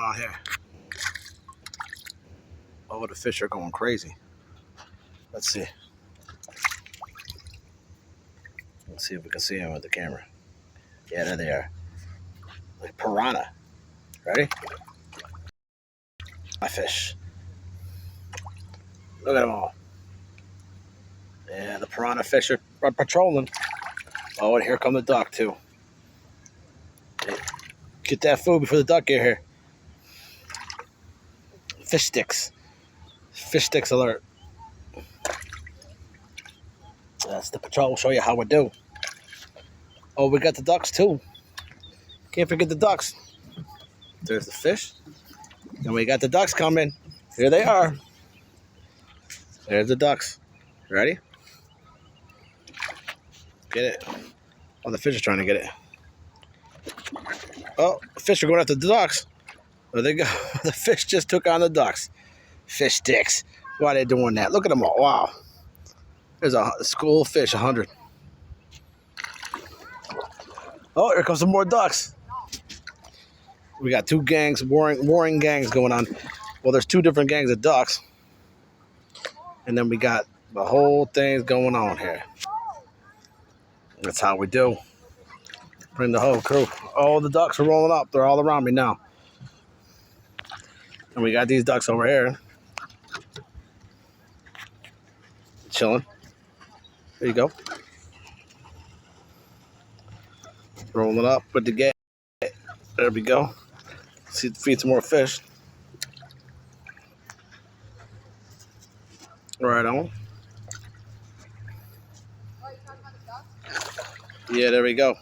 on here? Oh, the fish are going crazy. Let's see. Let's see if we can see them with the camera. Yeah, there they are. Like piranha. Ready? My fish. Look at them all. Yeah, the piranha fish are patrolling. Oh, and here come the duck too. Get that food before the duck get here. Fish sticks. Fish sticks alert. That's the patrol. We'll show you how we do. Oh, we got the ducks too. Can't forget the ducks. There's the fish. And we got the ducks coming. Here they are. There's the ducks. Ready? Get it. Oh, the fish is trying to get it. Oh, the fish are going after the ducks. There they go. The fish just took on the ducks. Fish sticks. Why are they doing that? Look at them all. Wow. There's a school of fish, 100. Oh, here comes some more ducks. We got two gangs, warring gangs going on. Well, there's two different gangs of ducks. And then we got the whole thing going on here. That's how we do. Bring the whole crew. Oh, the ducks are rolling up. They're all around me now. And we got these ducks over here. Chilling. There you go. Rolling up with the gang. There we go. See, feed some more fish. Right on. Yeah, there we go.